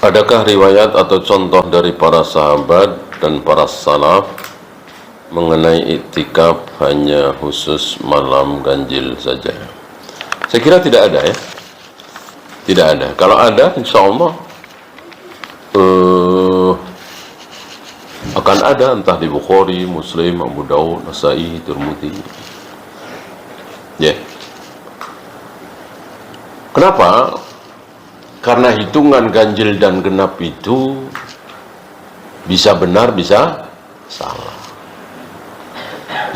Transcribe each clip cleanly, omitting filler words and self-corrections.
Adakah riwayat atau contoh dari para sahabat dan para salaf mengenai iktikaf hanya khusus malam ganjil saja? Saya kira tidak ada ya. Tidak ada. Kalau ada, insya Allah akan ada, entah di Bukhari, Muslim, Abu Daud, Nasai, Tirmidzi. Ya. Kenapa? Karena hitungan ganjil dan genap itu bisa benar, bisa salah.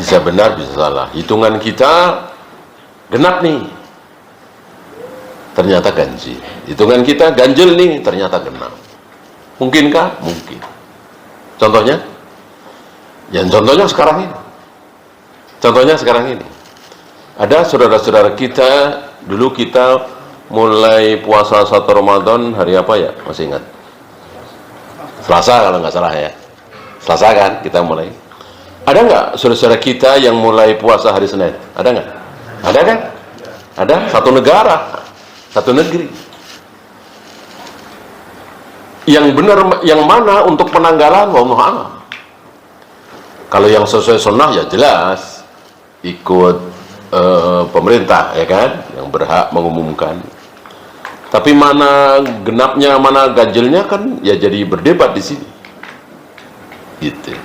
Bisa benar, bisa salah. Hitungan kita genap nih, ternyata ganjil. Hitungan kita ganjil nih, ternyata genap. Mungkinkah? Mungkin. Contohnya? Ya, contohnya sekarang ini. Contohnya sekarang ini. Ada saudara-saudara kita, dulu kita mulai puasa 1 Ramadan hari apa ya? Masih ingat? Selasa kalau nggak salah ya. Selasa kan kita mulai. Ada nggak saudara-saudara kita yang mulai puasa hari Senin? Ada nggak? Ada kan? Ada satu negara, satu negeri. Yang benar yang mana untuk penanggalan? Wallahu a'lam. Kalau yang sesuai sunnah ya jelas ikut pemerintah ya kan, yang berhak mengumumkan. Tapi mana genapnya, mana ganjilnya kan ya jadi berdebat di sini. Gitu.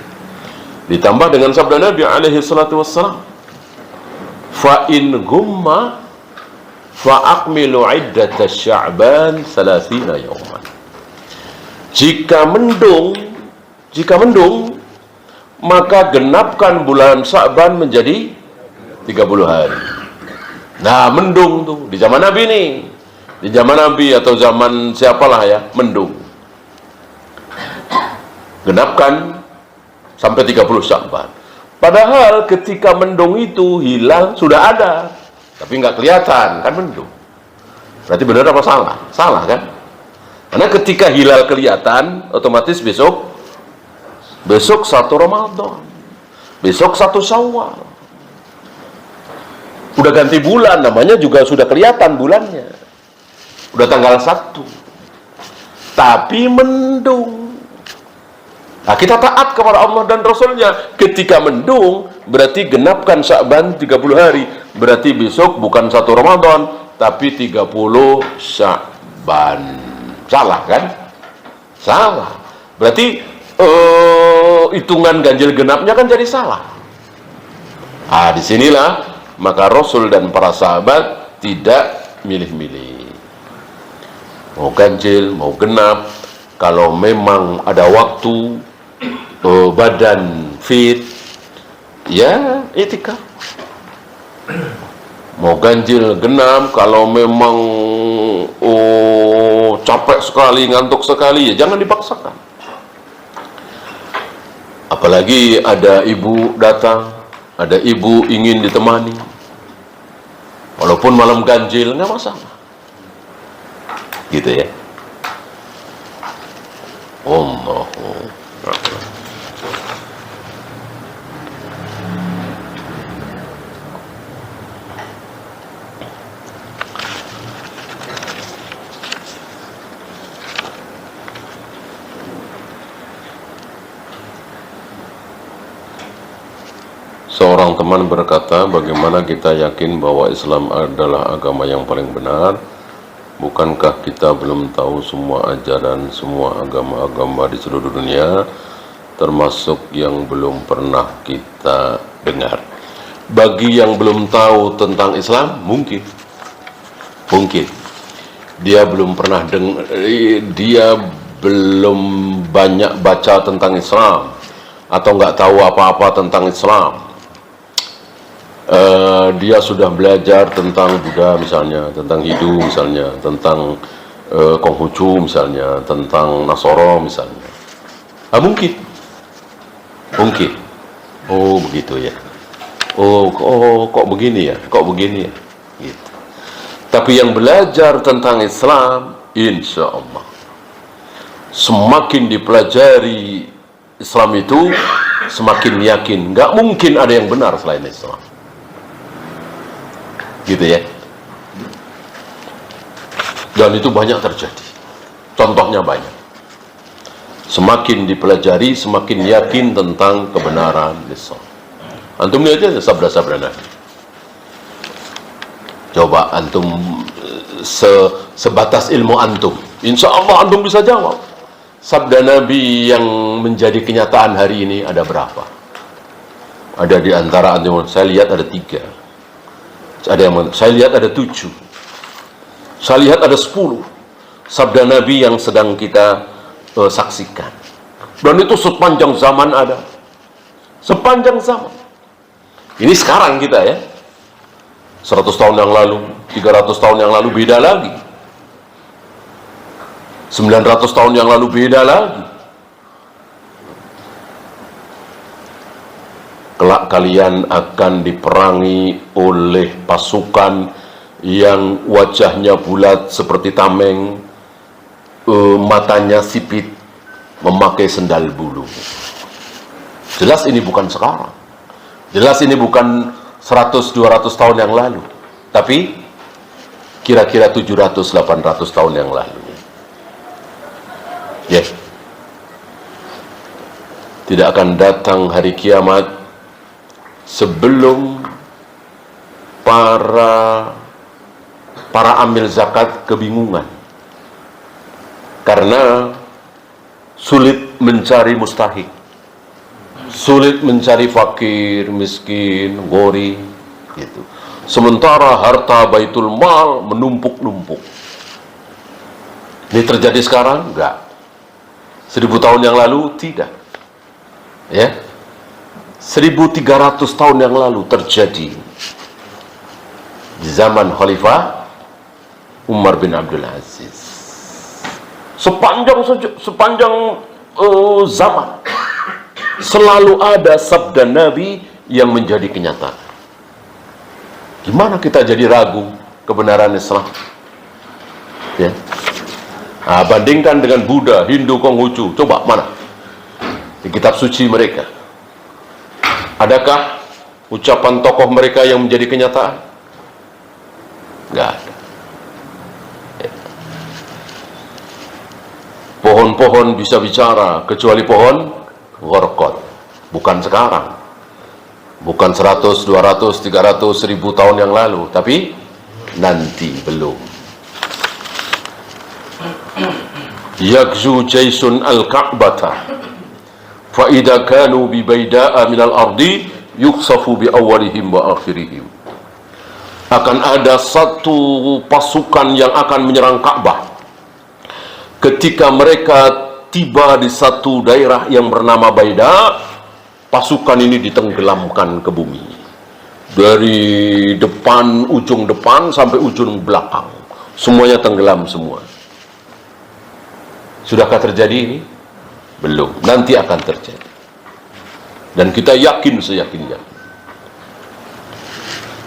Ditambah dengan sabda Nabi alaihi salatu wassalam, fa in gumma fa akmilu iddata sya'ban 30 yawman. Jika mendung maka genapkan bulan Sya'ban menjadi 30 hari. Nah, mendung tuh di zaman Nabi nih. Di zaman Nabi atau zaman siapalah ya, mendung. Genapkan sampai 30 Sya'ban. Padahal ketika mendung itu hilal sudah ada, tapi nggak kelihatan, kan mendung. Berarti benar apa salah? Salah kan? Karena ketika hilal kelihatan, otomatis besok 1 Ramadan. Besok 1 Syawal. Udah ganti bulan, namanya juga sudah kelihatan bulannya. Udah tanggal 1. Tapi mendung. Nah, kita taat kepada Allah dan Rasulnya. Ketika mendung, berarti genapkan Sya'ban 30 hari. Berarti besok bukan 1 Ramadan, tapi 30 Sya'ban. Salah kan? Salah. Berarti hitungan ganjil genapnya kan jadi salah. Ah, disinilah maka Rasul dan para sahabat tidak milih-milih. Mau ganjil, mau genap, kalau memang ada waktu, badan fit, ya iktikaf. Mau ganjil, genap, kalau memang capek sekali, ngantuk sekali, ya jangan dipaksakan. Apalagi ada ibu datang, ada ibu ingin ditemani, walaupun malam ganjil, nggak masalah. Gitu ya. Allahu Akbar. Seorang teman berkata, bagaimana kita yakin bahwa Islam adalah agama yang paling benar? Bukankah kita belum tahu semua ajaran, semua agama-agama di seluruh dunia, termasuk yang belum pernah kita dengar? Bagi yang belum tahu tentang Islam, mungkin dia belum pernah dengar, dia belum banyak baca tentang Islam, atau nggak tahu apa-apa tentang Islam. Dia sudah belajar tentang Buddha misalnya, tentang Hindu misalnya, tentang Konghucu misalnya, tentang Nasoro misalnya. Mungkin. Oh begitu ya. Oh kok begini ya, gitu. Tapi yang belajar tentang Islam, insya Allah, semakin dipelajari Islam itu, semakin yakin nggak mungkin ada yang benar selain Islam. Gitu ya. Dan itu banyak terjadi. Contohnya banyak. Semakin dipelajari, semakin yakin tentang kebenaran Islam. Antum lihat aja sabda-sabda Nabi. Coba antum sebatas ilmu antum, insya Allah antum bisa jawab. Sabda Nabi yang menjadi kenyataan hari ini ada berapa? Ada di antara antum, saya lihat ada 3. Saya lihat ada 7. Saya lihat ada 10. Sabda Nabi yang sedang kita saksikan. Dan itu sepanjang zaman ada. Sepanjang zaman. Ini sekarang kita ya. 100 tahun yang lalu, 300 tahun yang lalu beda lagi. 900 tahun yang lalu beda lagi. Kelak kalian akan diperangi oleh pasukan yang wajahnya bulat seperti tameng, matanya sipit, memakai sendal bulu. Jelas ini bukan sekarang. Jelas ini bukan 100-200 tahun yang lalu. Tapi kira-kira 700-800 tahun yang lalu. Ya. Tidak akan datang hari kiamat sebelum para amil zakat kebingungan. Karena sulit mencari mustahik, sulit mencari fakir, miskin, gori, gitu. Sementara harta baitul mal menumpuk-numpuk. Ini terjadi sekarang? Enggak. 1000 tahun yang lalu? Tidak. Ya. 1300 tahun yang lalu terjadi di zaman Khalifah Umar bin Abdul Aziz. Sepanjang zaman selalu ada sabda Nabi yang menjadi kenyataan. Gimana kita jadi ragu kebenaran Islam? Ya. Nah, bandingkan dengan Buddha, Hindu, Konghucu. Coba mana di kitab suci mereka? Adakah ucapan tokoh mereka yang menjadi kenyataan? Enggak ada. Pohon-pohon bisa bicara, kecuali pohon Gharqad. Bukan sekarang. Bukan 100, 200, 300, 1000 tahun yang lalu. Tapi nanti belum. Yakzu jaisun al-Ka'bata fa'idha kanu bibaida'a minal ardi yuksafu bi awalihim wa akhirihim. Akan ada satu pasukan yang akan menyerang Ka'bah. Ketika mereka tiba di satu daerah yang bernama Baida, pasukan ini ditenggelamkan ke bumi. Dari depan, ujung depan sampai ujung belakang. Semuanya tenggelam semua. Sudahkah terjadi ini? Belum. Nanti akan terjadi. Dan kita yakin seyakinnya.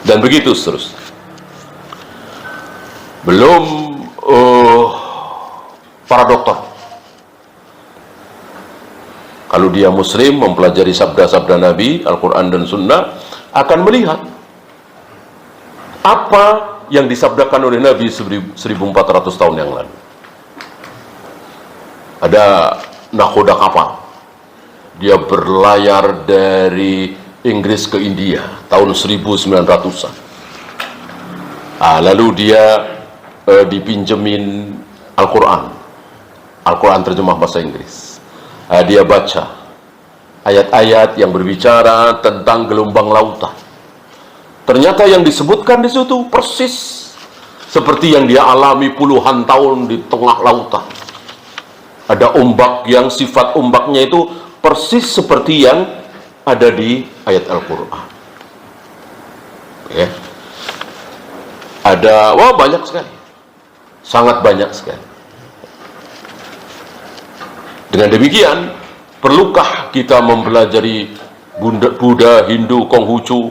Dan begitu seterusnya. Belum para dokter. Kalau dia muslim, mempelajari sabda-sabda Nabi, Al-Quran dan Sunnah, akan melihat apa yang disabdakan oleh Nabi 1400 tahun yang lalu. Ada nakoda kapal. Dia berlayar dari Inggris ke India tahun 1900-an. Lalu dia dipinjemin Al-Quran. Al-Quran terjemah bahasa Inggris. Dia baca ayat-ayat yang berbicara tentang gelombang lautan. Ternyata yang disebutkan di situ persis seperti yang dia alami puluhan tahun di tengah lautan. Ada ombak yang sifat ombaknya itu persis seperti yang ada di ayat Al-Quran. Ya. Ada, banyak sekali. Sangat banyak sekali. Dengan demikian, perlukah kita mempelajari Buddha, Hindu, Konghucu,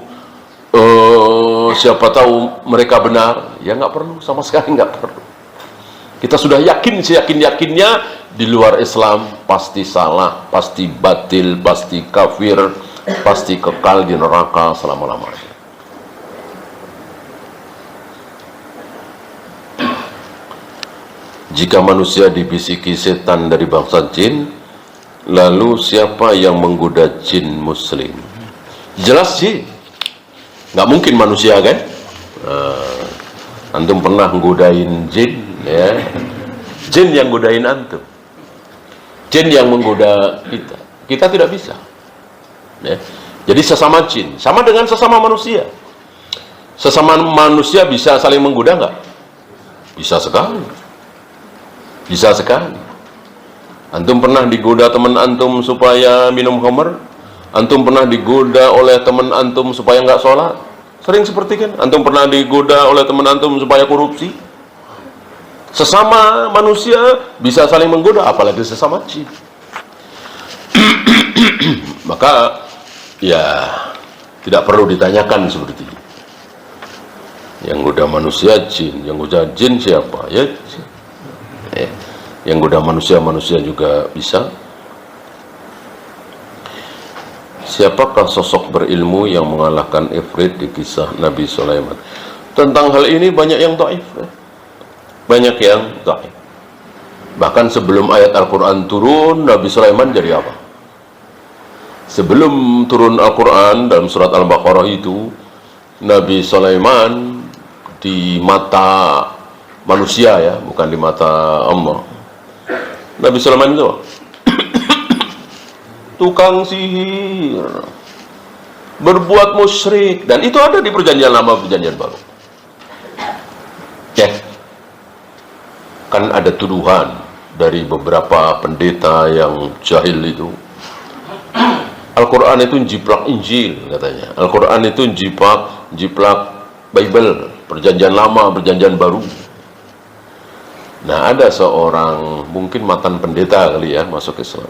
siapa tahu mereka benar? Ya nggak perlu, sama sekali nggak perlu. Kita sudah yakin, seyakin-yakinnya di luar Islam pasti salah, pasti batil, pasti kafir, pasti kekal di neraka selama-lamanya. Jika manusia dibisiki setan dari bangsa jin, lalu siapa yang menggoda jin muslim? Jelas jin, nggak mungkin manusia kan? Antum pernah nggodain jin, ya? Jin yang godain antum, jin yang menggoda kita tidak bisa, ya? Jadi sesama jin, sama dengan sesama manusia. Sesama manusia bisa saling menggoda nggak? Bisa sekali, bisa sekali. Antum pernah digoda teman antum supaya minum khamr? Antum pernah digoda oleh teman antum supaya nggak sholat? Sering seperti kan? Antum pernah digoda oleh teman antum supaya korupsi? Sesama manusia bisa saling menggoda, apalagi sesama jin. Maka ya tidak perlu ditanyakan seperti itu. Yang goda manusia jin, yang goda jin siapa? Ya jin. Yang goda manusia juga bisa. Siapakah sosok berilmu yang mengalahkan Ifrit di kisah Nabi Sulaiman? Tentang hal ini banyak yang dhaif, banyak yang dhaif. Bahkan sebelum ayat Al-Quran turun, Nabi Sulaiman jadi apa? Sebelum turun Al-Quran dalam surat Al-Baqarah itu, Nabi Sulaiman di mata manusia, ya, bukan di mata Allah, Nabi Sulaiman itu tukang sihir, berbuat musyrik, dan itu ada di perjanjian lama, perjanjian baru. Ya, kan ada tuduhan dari beberapa pendeta yang jahil itu, Al-Quran itu jiplak Injil katanya, Al-Quran itu jiplak Bible, perjanjian lama, perjanjian baru. Nah, ada seorang mungkin mantan pendeta kali ya, masuk Islam.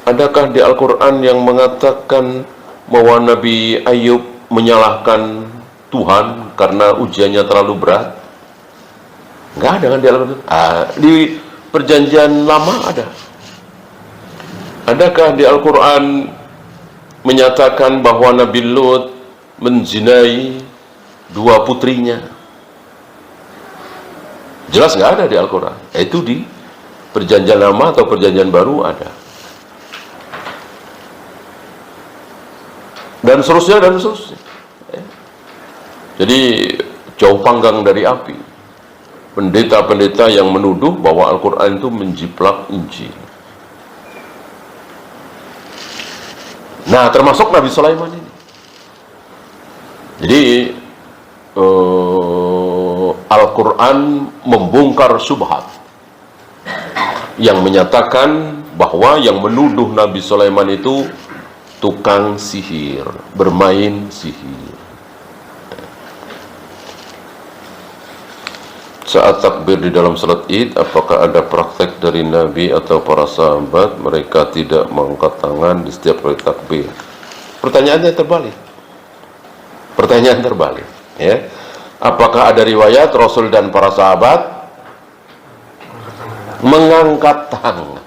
Adakah di Al-Quran yang mengatakan bahwa Nabi Ayub menyalahkan Tuhan karena ujiannya terlalu berat? Enggak ada kan di Al-Quran? Di perjanjian lama ada. Adakah di Al-Quran menyatakan bahwa Nabi Lut menzinai 2 putrinya? Jelas nggak ada di Al-Quran. Itu di perjanjian lama atau perjanjian baru ada. Dan seterusnya, dan seterusnya. Jadi jauh panggang dari api pendeta-pendeta yang menuduh bahwa Al-Quran itu menjiplak Injil. Nah, termasuk Nabi Sulaiman ini. Jadi Al-Quran membongkar syubhat yang menyatakan bahwa yang menuduh Nabi Sulaiman itu tukang sihir, bermain sihir. Saat takbir di dalam salat Id, apakah ada praktek dari Nabi atau para sahabat mereka tidak mengangkat tangan di setiap kali takbir? Pertanyaannya terbalik. Pertanyaan terbalik, ya. Apakah ada riwayat Rasul dan para sahabat mengangkat tangan?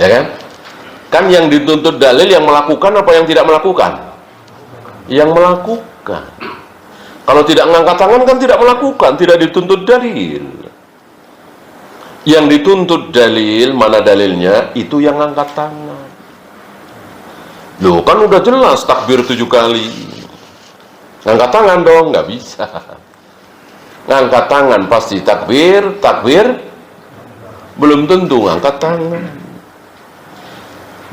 Ya kan? Kan yang dituntut dalil yang melakukan apa yang tidak melakukan? Yang melakukan. Kalau tidak mengangkat tangan kan tidak melakukan, tidak dituntut dalil. Yang dituntut dalil, mana dalilnya? Itu yang angkat tangan. Loh, kan udah jelas takbir 7 kali. Ngangkat tangan dong, nggak bisa. Ngangkat tangan pasti takbir, takbir belum tentu ngangkat tangan.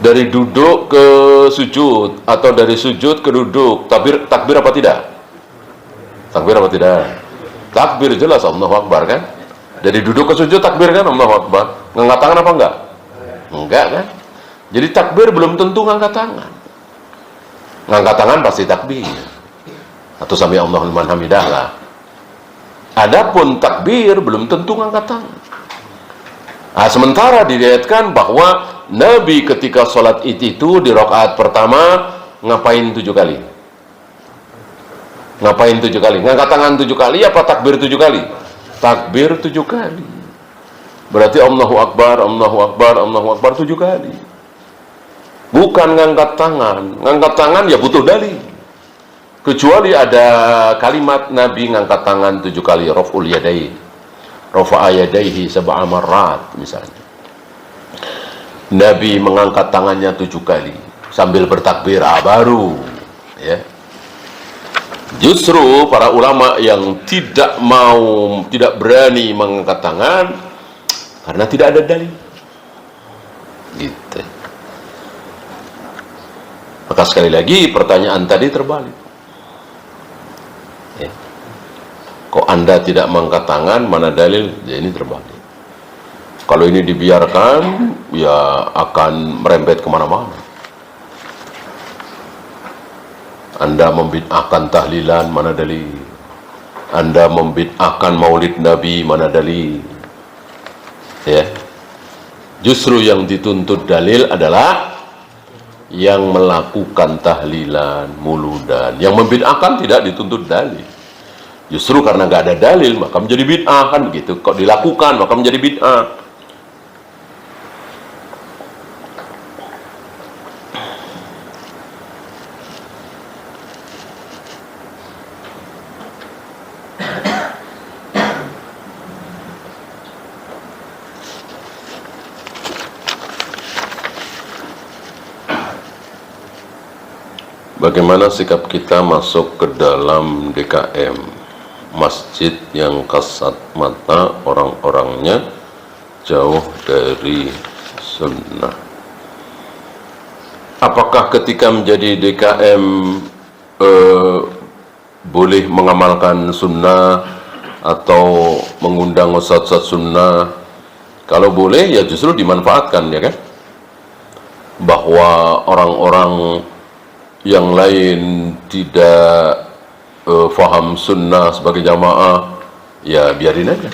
Dari duduk ke sujud atau dari sujud ke duduk, takbir apa tidak? Takbir apa tidak? Takbir jelas, Allahu Akbar kan? Dari duduk ke sujud takbir kan, Allahu Akbar. Ngangkat tangan apa enggak? Enggak kan? Jadi takbir belum tentu ngangkat tangan. Ngangkat tangan pasti takbir. Atau sami Allahu liman hamidah lah. Adapun takbir belum tentu ngangkat tangan. Nah, sementara diriwayatkan bahwa Nabi ketika sholat Id itu di rakaat pertama ngapain 7 kali? Ngapain 7 kali? Ngangkat tangan 7 kali apa takbir 7 kali? Takbir 7 kali. Berarti Allahu Akbar, Allahu Akbar, Allahu Akbar 7 kali. Bukan ngangkat tangan. Ngangkat tangan ya butuh dalil. Kecuali ada kalimat Nabi ngangkat tangan 7 kali, raf'ul yadain. rafa'a yadayhi sab'a marrat misalnya. Nabi mengangkat tangannya 7 kali sambil bertakbir, baru ya. Justru para ulama yang tidak berani mengangkat tangan karena tidak ada dalil. Gitu. Maka sekali lagi pertanyaan tadi terbalik. Ya. Kok Anda tidak mengangkat tangan, mana dalil? Ya, ini terbalik. Kalau ini dibiarkan, ya akan merembet kemana-mana. Anda membid'ahkan tahlilan, mana dalil? Anda membid'ahkan maulid Nabi, mana dalil? Ya. Justru yang dituntut dalil adalah yang melakukan tahlilan, muludan. Yang membid'ahkan tidak dituntut dalil. Justru karena nggak ada dalil, maka menjadi bid'ah, kan begitu. Kok dilakukan, maka menjadi bid'ah. Bagaimana sikap kita masuk ke dalam DKM, masjid yang kasat mata, orang-orangnya jauh dari sunnah? Apakah ketika menjadi DKM boleh mengamalkan sunnah atau mengundang ustadz sunnah? Kalau boleh, ya justru dimanfaatkan, ya kan? Bahwa orang-orang yang lain tidak faham sunnah sebagai jamaah, ya biarin aja,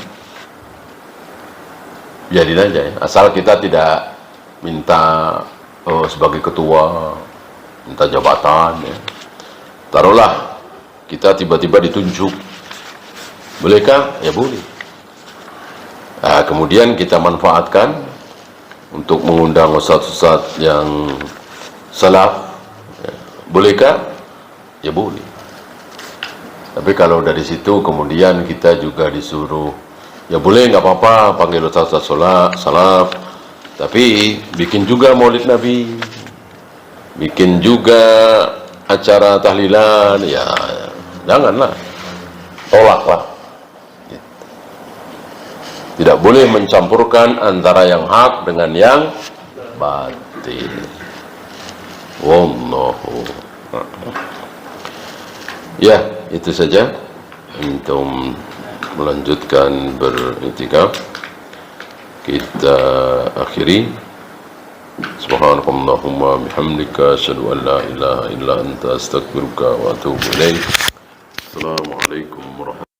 ya. Asal kita tidak minta sebagai ketua, minta jabatan, ya. Taruhlah kita tiba-tiba ditunjuk, bolehkah? Ya boleh. Nah, kemudian kita manfaatkan untuk mengundang ustadz-ustadz yang salaf. Bolehkah? Ya boleh. Tapi kalau dari situ kemudian kita juga disuruh, ya boleh, nggak apa-apa, panggil ustaz salaf, tapi bikin juga maulid Nabi, bikin juga acara tahlilan, ya janganlah, tolaklah. Tidak boleh mencampurkan antara yang hak dengan yang batil. Wallahu. Ya, itu saja untuk melanjutkan beriktikaf. Kita akhiri. Subhanakallahumma bihamdika asyhadu an la ilaha illa anta astaghfiruka wa atubu ilaik. Assalamualaikum warahmatullahi wabarakatuh.